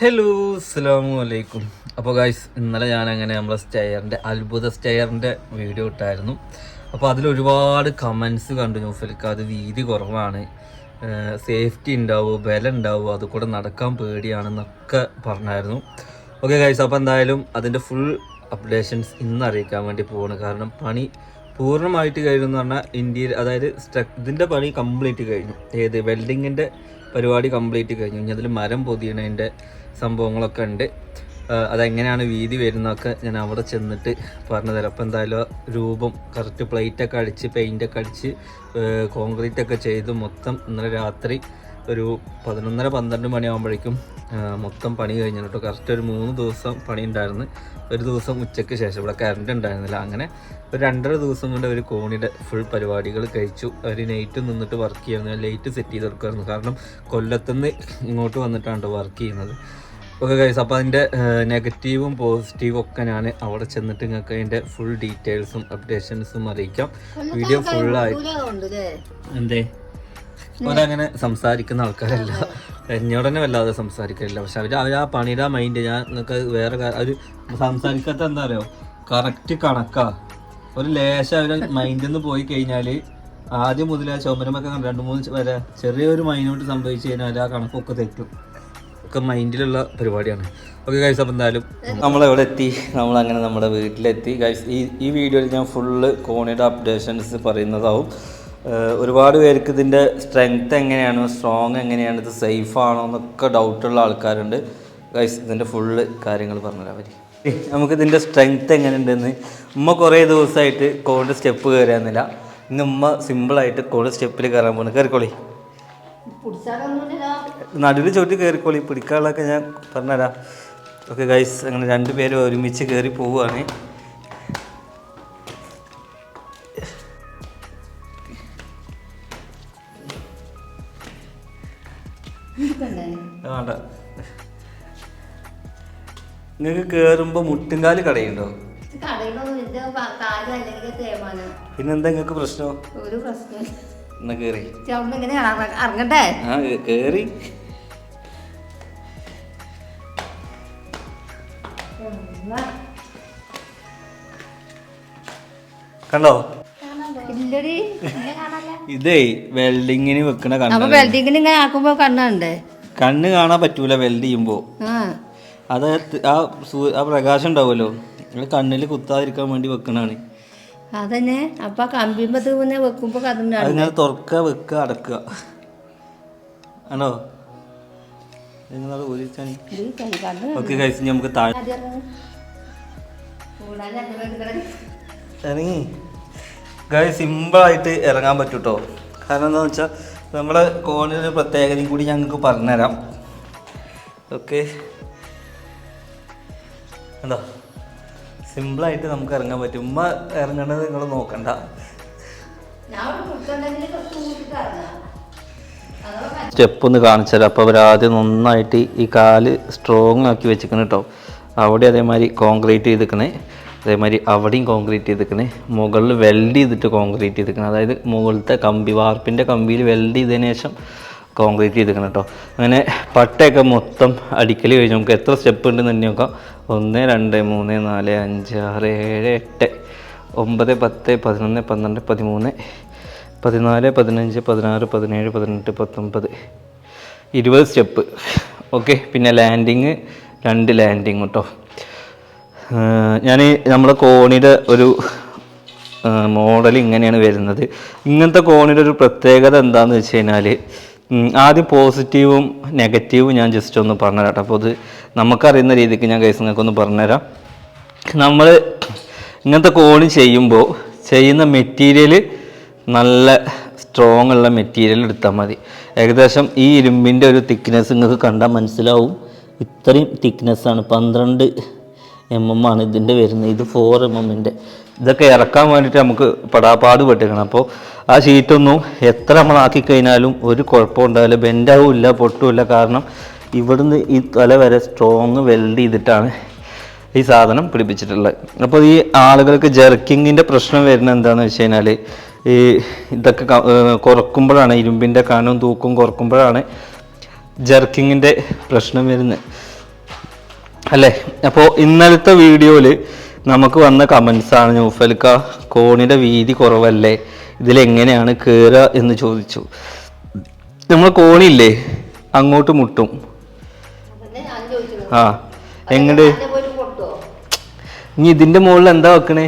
Hello അസ്സലാമു അലൈക്കും. അപ്പോൾ ഗൈസ്, ഇന്നലെ ഞാനങ്ങനെ നമ്മളെ അത്ഭുത സ്റ്റെയറിൻ്റെ വീഡിയോ ഇട്ടായിരുന്നു. അപ്പോൾ അതിലൊരുപാട് കമൻസ് കണ്ടു. ന്യൂഫിൽക്ക് അത് വീതി കുറവാണ്, സേഫ്റ്റി ഉണ്ടാവുമോ, ബലം ഉണ്ടാവുമോ, അത് കൂടെ നടക്കാൻ പേടിയാണെന്നൊക്കെ പറഞ്ഞായിരുന്നു. ഓക്കെ ഗൈസ്, അപ്പോൾ എന്തായാലും അതിൻ്റെ ഫുൾ അപ്ഡേഷൻസ് ഇന്ന് അറിയിക്കാൻ വേണ്ടി പോവാണ്. കാരണം പണി പൂർണ്ണമായിട്ട് കഴിഞ്ഞു എന്ന് പറഞ്ഞാൽ ഇന്ത്യയിൽ, അതായത് ഇതിൻ്റെ പണി കംപ്ലീറ്റ് കഴിഞ്ഞു. വെൽഡിങ്ങിൻ്റെ പരിപാടി കംപ്ലീറ്റ് കഴിഞ്ഞു. ഇനി അതിൽ മരം പൊതിയണതിൻ്റെ സംഭവങ്ങളൊക്കെ ഉണ്ട്. അതെങ്ങനെയാണ് വീതി വരുന്നതൊക്കെ ഞാൻ അവിടെ ചെന്നിട്ട് പറഞ്ഞു തരാം. അപ്പോൾ എന്തായാലും രൂപം കറക്റ്റ് പ്ലേറ്റൊക്കെ അടിച്ച് പെയിൻ്റൊക്കെ അടിച്ച് കോൺക്രീറ്റൊക്കെ ചെയ്ത് മൊത്തം ഇന്നലെ രാത്രി ഒരു 11-12 മണിയാകുമ്പോഴേക്കും മൊത്തം പണി കഴിഞ്ഞു കേട്ടോ. കറക്റ്റ് ഒരു 3 ദിവസം പണി ഉണ്ടായിരുന്നു. ഒരു ദിവസം ഉച്ചയ്ക്ക് ശേഷം ഇവിടെ കറണ്ട് ഉണ്ടായിരുന്നില്ല. അങ്ങനെ ഒരു 2.5 ദിവസം കൊണ്ട് ഒരു കോണിയുടെ ഫുൾ പരിപാടികൾ കഴിച്ചു. അവർ നൈറ്റ് നിന്നിട്ട് വർക്ക് ചെയ്യുന്നത്, ലൈറ്റ് സെറ്റ് ചെയ്ത് കൊടുക്കുമായിരുന്നു. കാരണം കൊല്ലത്തുനിന്ന് ഇങ്ങോട്ട് വന്നിട്ടാണ് വർക്ക് ചെയ്യുന്നത്. ഓക്കെ ഗൈസ്, അപ്പോൾ അതിൻ്റെ നെഗറ്റീവും പോസിറ്റീവും ഒക്കെ ഞാൻ അവിടെ ചെന്നിട്ട് നിങ്ങൾക്ക് അതിൻ്റെ ഫുൾ ഡീറ്റെയിൽസും അപ്ഡേഷൻസും അറിയിക്കാം. വീഡിയോ ഫുള്ളായിട്ട് എന്തേ അവരങ്ങനെ സംസാരിക്കുന്ന ആൾക്കാരല്ല, എന്നോടന്നെ വല്ലാതെ സംസാരിക്കില്ല. പക്ഷെ അവർ ആ പണിയുടെ മൈൻഡ് ഞാൻ നിങ്ങൾക്ക് വേറെ അവർ സംസാരിക്കാത്ത എന്താ പറയുക, കറക്റ്റ് കണക്കാ. ഒരു ലേശം അവർ മൈൻഡിൽ നിന്ന് പോയി കഴിഞ്ഞാൽ ആദ്യം മുതൽ ആ ചുമരമൊക്കെ 2-3 വരെ ചെറിയൊരു മൈനോട്ട് സംഭവിച്ചു കഴിഞ്ഞാൽ ആ കണക്കൊക്കെ തെറ്റും. ഒക്കെ മൈൻഡിലുള്ള പരിപാടിയാണ്. ഓക്കെ ഗൈസ്, അപ്പോൾ എന്തായാലും നമ്മളെവിടെ എത്തി, നമ്മളങ്ങനെ നമ്മുടെ വീട്ടിലെത്തി ഗൈസ്. ഈ വീഡിയോയിൽ ഞാൻ ഫുള്ള് കോണിയുടെ അപ്ഡേഷൻസ് പറയുന്നതാവും. ഒരുപാട് പേർക്ക് ഇതിൻ്റെ സ്ട്രെങ്ത്ത് എങ്ങനെയാണ്, സ്ട്രോങ് എങ്ങനെയാണ്, ഇത് സേഫ് ആണോ എന്നൊക്കെ ഡൗട്ടുള്ള ആൾക്കാരുണ്ട് ഗൈസ്. ഇതിൻ്റെ ഫുള്ള് കാര്യങ്ങൾ പറഞ്ഞുതരാം അവർ. നമുക്കിതിൻ്റെ സ്ട്രെങ്ത്ത് എങ്ങനെയുണ്ടെന്ന് ഉമ്മ കുറേ ദിവസമായിട്ട് കോണിൻ്റെ സ്റ്റെപ്പ് കയറിയാന്നില്ല. ഇന്ന് ഉമ്മ സിമ്പിളായിട്ട് കോണിൻ്റെ സ്റ്റെപ്പിൽ കയറാൻ പോകുന്നു. കയറിക്കോളി, നടുവിൽ ചോട്ടി കയറിക്കോളി, പിടിക്കാനുള്ളതൊക്കെ ഞാൻ പറഞ്ഞുതരാം. ഓക്കെ ഗൈസ്, അങ്ങനെ 2 പേരും ഒരുമിച്ച് കയറി പോവുകയാണ്. വേണ്ട, നിങ്ങൾക്ക് കേറുമ്പോ മുട്ടുംകാല് കടയുണ്ടോ? പിന്നെന്താ നിങ്ങൾക്ക് പ്രശ്നം? എന്നാ കേറി ഇറങ്ങട്ടെ. ആ കേറി. കണ്ടോ? ഇതേ വെൽഡിങ്ങിന് വെക്കണ കണ്ണ്. വെൽഡിങ്ങിന് ഇങ്ങനെ ആക്കുമ്പോ കണ്ണുണ്ടേ, കണ്ണ് കാണാൻ പറ്റൂല വെൽഡ് ചെയ്യുമ്പോ. അത് ആ പ്രകാശം ഉണ്ടാവുമല്ലോ, നിങ്ങൾ കണ്ണിൽ കുത്താതിരിക്കാൻ വേണ്ടി വെക്കണാണ്. അതന്നെ. അപ്പൊ കമ്പിമ്പത്ത് പിന്നെ വെക്കുമ്പോ അതിങ്ങനെ തുറക്കുക, വെക്കുക, അടക്കുക ആണോ? ഓക്കെ ഗൈസ്, നമുക്ക് താഴെ ഇറങ്ങി ഗൈസ് സിമ്പിളായിട്ട് ഇറങ്ങാൻ പറ്റും കേട്ടോ. കാരണം എന്താണെന്ന് വെച്ചാൽ നമ്മുടെ കോണിൻ്റെ പ്രത്യേകതയും കൂടി ഞങ്ങൾക്ക് പറഞ്ഞുതരാം. ഓക്കെ, എന്താ സിമ്പിളായിട്ട് നമുക്ക് ഇറങ്ങാൻ പറ്റും. ഉമ്മ ഇറങ്ങേണ്ടത് നിങ്ങൾ നോക്കണ്ട. സ്റ്റെപ്പ് ഒന്ന് കാണിച്ചു തരാം. അപ്പോൾ അവരാദ്യം നന്നായിട്ട് ഈ കാല് സ്ട്രോങ് ആക്കി വെച്ചിരിക്കണം കേട്ടോ. അവിടെ അതേമാതിരി കോൺക്രീറ്റ് ചെയ്തിരിക്കണേ, അതേമാതിരി അവിടെയും കോൺക്രീറ്റ് ചെയ്തിരിക്കണേ, മുകളിൽ വെൽഡ് ചെയ്തിട്ട് കോൺക്രീറ്റ് ചെയ്തിരിക്കണം. അതായത് മുകളിലത്തെ കമ്പി, വാർപ്പിൻ്റെ കമ്പിയിൽ വെൽഡ് ചെയ്തതിന് ശേഷം കോൺക്രീറ്റ് ചെയ്തിരിക്കണം കേട്ടോ. അങ്ങനെ പട്ടയൊക്കെ മൊത്തം അടിക്കൽ കഴിഞ്ഞ് നമുക്ക് എത്ര സ്റ്റെപ്പ് ഉണ്ടെന്ന് തന്നെ നോക്കാം. 1 2 3 4 5 6 7 8 9 10 11 12 13 14 15 16 17 18 19 20 സ്റ്റെപ്പ്. ഓക്കെ, പിന്നെ ലാൻഡിങ് 2 ലാൻഡിങ് കേട്ടോ. ഞാൻ നമ്മളെ കോണിയുടെ ഒരു മോഡൽ ഇങ്ങനെയാണ് വരുന്നത്. ഇങ്ങനത്തെ കോണിയുടെ ഒരു പ്രത്യേകത എന്താണെന്ന് വെച്ച് കഴിഞ്ഞാൽ, ആദ്യം പോസിറ്റീവും നെഗറ്റീവും ഞാൻ ജസ്റ്റ് ഒന്ന് പറഞ്ഞുതരാം കേട്ടോ. അപ്പോൾ അത് നമുക്കറിയുന്ന രീതിക്ക് ഞാൻ കേസ് നിങ്ങൾക്കൊന്ന് പറഞ്ഞുതരാം. നമ്മൾ ഇങ്ങനത്തെ കോണി ചെയ്യുമ്പോൾ ചെയ്യുന്ന മെറ്റീരിയൽ നല്ല സ്ട്രോങ് ഉള്ള മെറ്റീരിയൽ എടുത്താൽ മതി. ഏകദേശം ഈ ഇരുമ്പിൻ്റെ ഒരു തിക്നെസ് നിങ്ങൾക്ക് കണ്ടാൽ മനസ്സിലാവും. ഇത്രയും തിക്നെസ്സാണ്, 12 mm ആണ് ഇതിൻ്റെ വരുന്നത്. ഇത് 4 mm. ഇതൊക്കെ ഇറക്കാൻ വേണ്ടിയിട്ട് നമുക്ക് പടാപ്പാട് പെട്ടിക്കണം. അപ്പോൾ ആ ഷീറ്റൊന്നും എത്ര നമ്മളാക്കി കഴിഞ്ഞാലും ഒരു കുഴപ്പം ഉണ്ടാവില്ല, ബെൻഡാവില്ല, പൊട്ടുമില്ല. കാരണം ഇവിടുന്ന് ഈ തല വരെ സ്ട്രോങ് വെൽഡ് ചെയ്തിട്ടാണ് ഈ സാധനം പിടിപ്പിച്ചിട്ടുള്ളത്. അപ്പോൾ ഈ ആളുകൾക്ക് ജെർക്കിങ്ങിൻ്റെ പ്രശ്നം വരുന്നത് എന്താണെന്ന് വെച്ച് കഴിഞ്ഞാൽ, ഈ ഇതൊക്കെ കുറക്കുമ്പോഴാണ്, ഇരുമ്പിൻ്റെ കനവും തൂക്കും കുറക്കുമ്പോഴാണ് ജെർക്കിങ്ങിൻ്റെ പ്രശ്നം വരുന്നത്. അല്ലേ? അപ്പോൾ ഇന്നലത്തെ വീഡിയോയിൽ നമുക്ക് വന്ന കമൻസാണ് നൗഫൽക്ക കോണിൻ്റെ വീതി കുറവല്ലേ, ഇതിലെങ്ങനെയാണ് കയറുക എന്ന് ചോദിച്ചു. നമ്മൾ കോണില്ലേ അങ്ങോട്ട് മുട്ടും. ആ എങ്ങട് ഇനി ഇതിൻ്റെ മുകളിൽ എന്താ വെക്കണേ?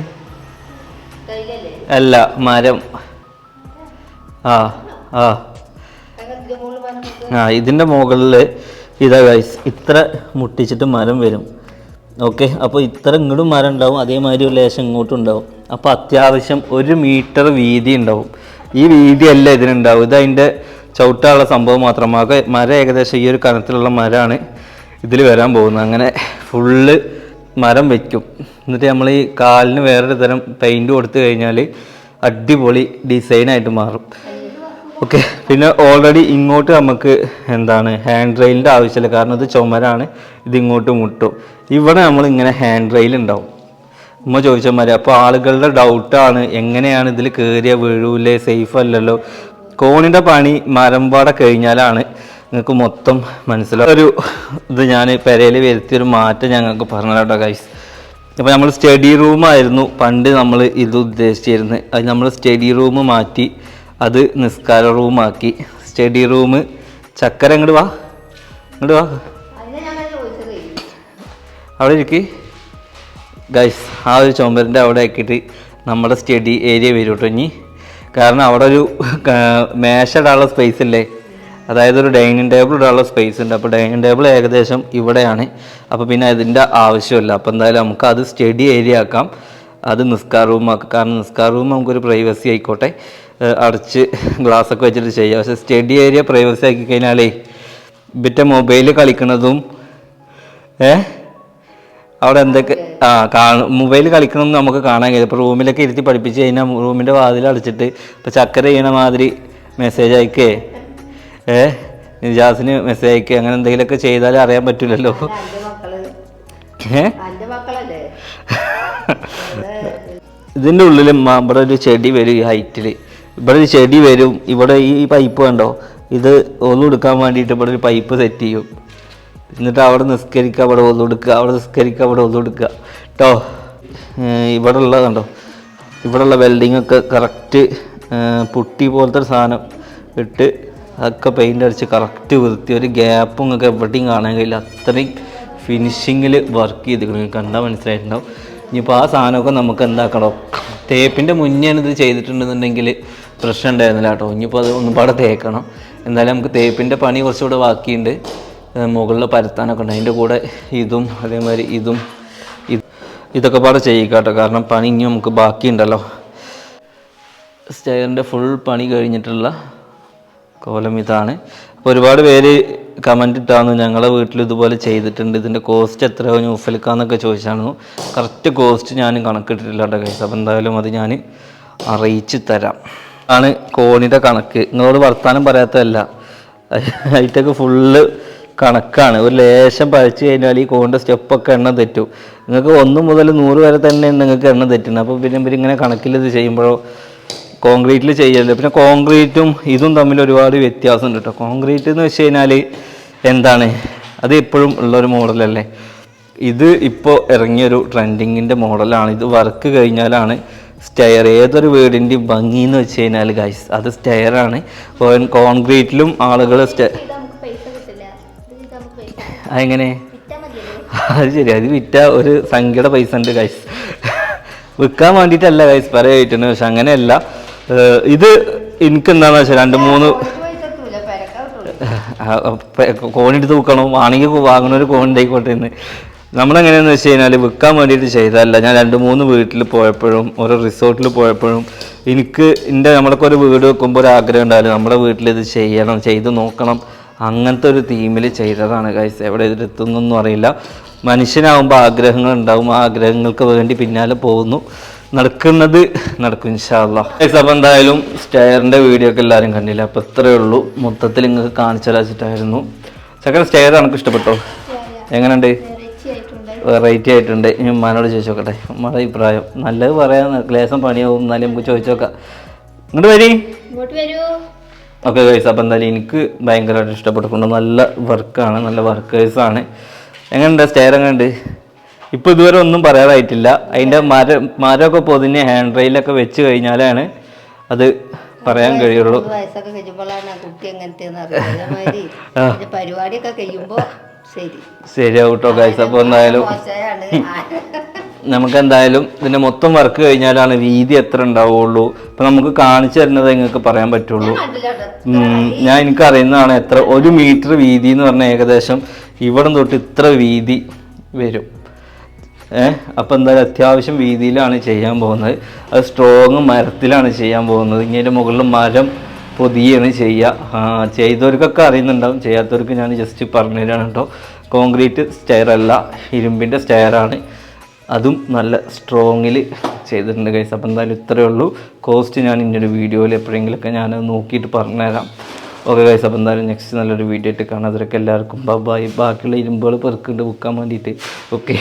അല്ല മരം. ആ ആ ആ ഇതിൻ്റെ മുകളിൽ ഇതാ ഗൈസ് ഇത്ര മുട്ടിച്ചിട്ട് മരം വരും. ഓക്കെ, അപ്പോൾ ഇത്ര ഇങ്ങോട്ടും മരം ഉണ്ടാവും, അതേമാതിരി ഒരു ലേശം ഇങ്ങോട്ടും ഉണ്ടാവും. അപ്പോൾ അത്യാവശ്യം 1 മീറ്റർ വീതി ഉണ്ടാവും. ഈ വീതിയല്ല ഇതിനുണ്ടാവും, ഇത് അതിൻ്റെ ചവിട്ടാനുള്ള സംഭവം മാത്രമാകെ. മരം ഏകദേശം ഈ ഒരു കനത്തിലുള്ള മരമാണ് ഇതിൽ വരാൻ പോകുന്നത്. അങ്ങനെ ഫുള്ള് മരം വയ്ക്കും. എന്നിട്ട് നമ്മൾ ഈ കാലിന് വേറൊരു തരം പെയിൻറ്റ് കൊടുത്തു കഴിഞ്ഞാൽ അടിപൊളി ഡിസൈനായിട്ട് മാറും. ഓക്കെ, പിന്നെ ഓൾറെഡി ഇങ്ങോട്ട് നമുക്ക് എന്താണ് ഹാൻഡ് റെയിലിൻ്റെ ആവശ്യമില്ല, കാരണം ഇത് ചുമരാണ്, ഇത് ഇങ്ങോട്ട് മുട്ടും. ഇവിടെ നമ്മൾ ഇങ്ങനെ ഹാൻഡ് റെയിൽ ഉണ്ടാവും. ഉമ്മ ചോദിച്ചാൽ മതി. അപ്പോൾ ആളുകളുടെ ഡൗട്ടാണ് എങ്ങനെയാണ് ഇതിൽ കയറിയ വീഴൂലേ, സേഫ് അല്ലല്ലോ. കോണിൻ്റെ പണി മരമ്പാടെ കഴിഞ്ഞാലാണ് നിങ്ങൾക്ക് മൊത്തം മനസ്സിലാവും. ഒരു ഇത് ഞാൻ പെരയിൽ വരുത്തിയൊരു മാറ്റം ഞങ്ങൾക്ക് പറഞ്ഞു കേട്ടോ ഗൈസ്. അപ്പോൾ നമ്മൾ സ്റ്റഡി റൂമായിരുന്നു പണ്ട് നമ്മൾ ഇത് ഉദ്ദേശിച്ചിരുന്നത്. അത് നമ്മൾ സ്റ്റഡി റൂം മാറ്റി അത് നിസ്കാര റൂമാക്കി. സ്റ്റഡി റൂം ചക്കര ഇങ്ങോട്ട് വാ, ഇങ്ങോട്ട് വാ, അവിടെ ഇരിക്ക് ഗൈസ്. ആ ഒരു ചുമരിൻ്റെ അവിടെ ആക്കിയിട്ട് നമ്മുടെ സ്റ്റഡി ഏരിയ വരും കേട്ടോ ഇനി. കാരണം അവിടെ ഒരു മേശ ഇടാനുള്ള സ്പേസ് ഇല്ലേ, അതായത് ഒരു ഡൈനിങ് ടേബിൾ ഇടാനുള്ള സ്പേസ് ഉണ്ട്. അപ്പോൾ ഡൈനിങ് ടേബിൾ ഏകദേശം ഇവിടെയാണ്. അപ്പോൾ പിന്നെ അതിൻ്റെ ആവശ്യമില്ല. അപ്പോൾ എന്തായാലും നമുക്ക് അത് സ്റ്റഡി ഏരിയ ആക്കാം, അത് നിസ്കാർ റൂമാക്കാം. കാരണം നിസ്കാർ റൂം നമുക്കൊരു പ്രൈവസി ആയിക്കോട്ടെ, അടച്ച് ഗ്ലാസ്സൊക്കെ വെച്ചിട്ട് ചെയ്യാം. പക്ഷേ സ്റ്റഡി ഏരിയ പ്രൈവസി ആക്കി കഴിഞ്ഞാലേ ഇവിടുത്തെ മൊബൈൽ കളിക്കുന്നതും അവിടെ എന്തൊക്കെ മൊബൈൽ കളിക്കണമെന്ന് നമുക്ക് കാണാൻ കഴിയും. ഇപ്പോൾ റൂമിലൊക്കെ ഇരുത്തി പഠിപ്പിച്ച് കഴിഞ്ഞാൽ റൂമിൻ്റെ വാതിൽ അടച്ചിട്ട് ഇപ്പോൾ ചക്കര ചെയ്യണ മാതിരി മെസ്സേജ് അയക്കേ നിജാസിന് മെസ്സേജ് അയക്കുക അങ്ങനെ എന്തെങ്കിലുമൊക്കെ ചെയ്താൽ അറിയാൻ പറ്റില്ലല്ലോ. ഇതിൻ്റെ ഉള്ളിൽ ഇവിടെ ഒരു ചെടി വരും, ഈ ഹൈറ്റിൽ ഇവിടെ ഒരു ചെടി വരും. ഇവിടെ ഈ പൈപ്പ് കണ്ടോ, ഇത് ഒന്നും എടുക്കാൻ വേണ്ടിയിട്ട് ഇവിടെ ഒരു പൈപ്പ് സെറ്റ് ചെയ്യും. എന്നിട്ട് അവിടെ നിസ്കരിക്കുക, അവിടെ ഒന്നും എടുക്കുക, അവിടെ നിസ്കരിക്കുക, അവിടെ ഒന്നും എടുക്കുക കേട്ടോ. ഇവിടെ ഉള്ളത് കണ്ടോ, ഇവിടെയുള്ള വെൽഡിങ്ങൊക്കെ കറക്റ്റ് പുട്ടി പോലത്തെ ഒരു സാധനം ഇട്ട് അതൊക്കെ പെയിൻ്റ് അടിച്ച് കറക്റ്റ് വൃത്തി, ഒരു ഗ്യാപ്പും നിങ്ങൾക്ക് എവിടെയും കാണാൻ കഴിയില്ല. അത്രയും ഫിനിഷിങ്ങിൽ വർക്ക് ചെയ്തിരിക്കണം, കണ്ടാൽ മനസ്സിലായിട്ടുണ്ടാവും. ഇനിയിപ്പോൾ ആ സാധനമൊക്കെ നമുക്ക് എന്താക്കണം, തേപ്പിൻ്റെ മുന്നേ ഇത് ചെയ്തിട്ടുണ്ടെന്നുണ്ടെങ്കിൽ പ്രശ്നം ഉണ്ടായിരുന്നില്ല കേട്ടോ. ഇനിയിപ്പോൾ അത് ഒന്നുപാടെ തേക്കണം. എന്തായാലും നമുക്ക് തേപ്പിൻ്റെ പണി കുറച്ചുകൂടെ ബാക്കിയുണ്ട്, മുകളിൽ പരത്താനൊക്കെ ഉണ്ട്. അതിൻ്റെ കൂടെ ഇതും അതേമാതിരി ഇതൊക്കെ പാടെ ചെയ്യിക്കാട്ടോ, കാരണം പണി ഇനി നമുക്ക് ബാക്കിയുണ്ടല്ലോ. സ്റ്റെയറിൻ്റെ ഫുൾ പണി കഴിഞ്ഞിട്ടുള്ള കോലം ഇതാണ്. അപ്പോൾ ഒരുപാട് പേര് കമൻറ്റ് ഇട്ടായിരുന്നു ഞങ്ങളെ വീട്ടിൽ ഇതുപോലെ ചെയ്തിട്ടുണ്ട്, ഇതിൻ്റെ കോസ്റ്റ് എത്രയോ നൗഫൽക്കാന്നൊക്കെ ചോദിച്ചായിരുന്നു. കറക്റ്റ് കോസ്റ്റ് ഞാൻ കണക്കിട്ടിട്ടില്ല കേട്ടോ ഗൈസ്. അപ്പോൾ എന്തായാലും അത് ഞാൻ അറിയിച്ച് തരാം. ആണ് കോണിൻ്റെ കണക്ക്, നിങ്ങളോട് വർത്താനം പറയാത്തതല്ല, അതിൻ്റെയൊക്കെ ഫുള്ള് കണക്കാണ്. ഒരു ലേശം പഴച്ച് കഴിഞ്ഞാൽ ഈ കോണിൻ്റെ സ്റ്റെപ്പൊക്കെ എണ്ണം തെറ്റും. നിങ്ങൾക്ക് 1 മുതൽ 100 വരെ തന്നെ നിങ്ങൾക്ക് എണ്ണം തെറ്റുന്നത്. അപ്പോൾ പിന്നെ ഇവരിങ്ങനെ കണക്കിൽ ഇത് ചെയ്യുമ്പോഴോ കോൺക്രീറ്റിൽ ചെയ്യല്ലോ. പിന്നെ കോൺക്രീറ്റും ഇതും തമ്മിൽ ഒരുപാട് വ്യത്യാസമുണ്ട് കേട്ടോ. കോൺക്രീറ്റ് എന്ന് വെച്ച് കഴിഞ്ഞാൽ എന്താണ്, അത് എപ്പോഴും ഉള്ളൊരു മോഡലല്ലേ. ഇത് ഇപ്പോൾ ഇറങ്ങിയൊരു ട്രെൻഡിങ്ങിൻ്റെ മോഡലാണ്. ഇത് വർക്ക് കഴിഞ്ഞാലാണ് സ്റ്റെയർ. ഏതൊരു വീടിൻ്റെയും ഭംഗി എന്ന് വെച്ച് കഴിഞ്ഞാൽ ഗൈസ് അത് സ്റ്റെയറാണ്. കോൺക്രീറ്റിലും ആളുകൾ അതെങ്ങനെ, അത് ശരി, അത് വിറ്റ ഒരു സംഖ്യയുടെ പൈസ ഉണ്ട് ഗൈസ്. വിൽക്കാൻ വേണ്ടിയിട്ടല്ല ഗൈസ് പറയായിട്ടുണ്ട്, പക്ഷെ അങ്ങനെയല്ല. ഇത് എനിക്ക് എന്താണെന്ന് വെച്ചാൽ 2-3 കോണിയെടുത്ത് വിൽക്കണം, ആണെങ്കിൽ വാങ്ങണൊരു കോണിണ്ടായിക്കോട്ടെ എന്ന്. നമ്മളെങ്ങനെയാണെന്ന് വെച്ച് കഴിഞ്ഞാൽ വിൽക്കാൻ വേണ്ടിയിട്ട് ചെയ്തതല്ല. ഞാൻ 2-3 വീട്ടിൽ പോയപ്പോഴും ഓരോ റിസോർട്ടിൽ പോയപ്പോഴും എനിക്ക് നമ്മളൊക്കെ ഒരു വീട് വെക്കുമ്പോൾ ഒരു ആഗ്രഹം ഉണ്ടാവില്ല, നമ്മുടെ വീട്ടിൽ ഇത് ചെയ്യണം, ചെയ്ത് നോക്കണം, അങ്ങനത്തെ ഒരു തീമിൽ ചെയ്തതാണ് ഗൈസ്. എവിടെ ഇതിലെത്തുന്നൊന്നും അറിയില്ല. മനുഷ്യനാകുമ്പോൾ ആഗ്രഹങ്ങൾ ഉണ്ടാവും, ആ ആഗ്രഹങ്ങൾക്ക് വേണ്ടി പിന്നാലെ പോകുന്നു. നടക്കുന്നത് നടക്കും ഇൻഷാ അല്ലാഹ്. അപ്പോൾ എന്തായാലും സ്റ്റെയറിൻ്റെ വീഡിയോ ഒക്കെ എല്ലാവരും കണ്ടില്ല. അപ്പോൾ ഇത്രയേ ഉള്ളൂ, മൊത്തത്തിൽ നിങ്ങൾക്ക് കാണിച്ചു തരാച്ചിട്ടായിരുന്നു. സെക്കൻഡ് സ്റ്റെയർ എനിക്ക് ഇഷ്ടപ്പെട്ടോ? എങ്ങനെയുണ്ട്? വെറൈറ്റി ആയിട്ടുണ്ട്. ഇനി ഉമ്മാനോട് ചോദിച്ചു നോക്കട്ടെ, ഉമ്മയുടെ അഭിപ്രായം. നല്ലത് പറയാം, ലേശം പണിയാവും, എന്നാലും നമുക്ക് ചോദിച്ചു നോക്കാം. ഇങ്ങോട്ട് വരി. ഓക്കെ ഗൈസ്, അപ്പോൾ എന്തായാലും എനിക്ക് ഭയങ്കരമായിട്ട് ഇഷ്ടപ്പെട്ടിട്ടുണ്ട്. നല്ല വർക്കാണ്, നല്ല വർക്കേഴ്സാണ്. എങ്ങനെയുണ്ട് സ്റ്റെയർ എങ്ങനെയുണ്ട്? ഇപ്പോൾ ഇതുവരെ ഒന്നും പറയാറായിട്ടില്ല. അതിൻ്റെ മരമൊക്കെ പൊതിഞ്ഞ് ഹാൻഡ് റെയിലൊക്കെ വെച്ച് കഴിഞ്ഞാലാണ് അത് പറയാൻ കഴിയുള്ളൂ. വയസ്സൊക്കെ കഴിയുമ്പോഴാണ് കുട്ടി എങ്ങനത്തെ പരിപാടിയൊക്കെ കഴിയുമ്പോൾ ശരിയാവും കേട്ടോ ഗൈസ്. അപ്പോൾ എന്തായാലും നമുക്ക് എന്തായാലും ഇതിൻ്റെ മൊത്തം വർക്ക് കഴിഞ്ഞാലാണ് വീതി എത്ര ഉണ്ടാവുള്ളൂ. അപ്പം നമുക്ക് കാണിച്ചു തരുന്നത് നിങ്ങൾക്ക് പറയാൻ പറ്റുള്ളൂ. എനിക്ക് അറിയുന്നതാണ് എത്ര 1 മീറ്റർ വീതി എന്ന് പറഞ്ഞാൽ ഏകദേശം ഇവിടെ തൊട്ട് ഇത്ര വീതി വരും. അപ്പം എന്തായാലും അത്യാവശ്യം വീതിയിലാണ് ചെയ്യാൻ പോകുന്നത്. അത് സ്ട്രോങ് മരത്തിലാണ് ചെയ്യാൻ പോകുന്നത്. ഇങ്ങനെ മുകളിൽ മരം പൊതിയാണ് ചെയ്യുക. ചെയ്തവർക്കൊക്കെ അറിയുന്നുണ്ടാവും, ചെയ്യാത്തവർക്ക് ഞാൻ ജസ്റ്റ് പറഞ്ഞു തരാണ് കേട്ടോ. കോൺക്രീറ്റ് സ്റ്റെയർ അല്ല, ഇരുമ്പിൻ്റെ സ്റ്റെയറാണ്. അതും നല്ല സ്ട്രോങ്ങിൽ ചെയ്തിട്ടുണ്ട് ഗൈസ്. അപ്പോൾ എന്തായാലും ഇത്രയേ ഉള്ളൂ. കോസ്റ്റ് ഞാൻ ഇന്നൊരു വീഡിയോയിൽ എപ്പോഴെങ്കിലുമൊക്കെ ഞാനത് നോക്കിയിട്ട് പറഞ്ഞുതരാം. Okay guys. അപ്പോൾ എന്തായാലും നെക്സ്റ്റ് നല്ലൊരു വീഡിയോ ആയിട്ട് കാണാം. അതിലൊക്കെ എല്ലാവർക്കും ബൈ. ബാക്കിയുള്ള ഇരുമ്പുകൾ പെറുക്കുന്നുണ്ട് വിൽക്കാൻ വേണ്ടിയിട്ട്. ഓക്കെ.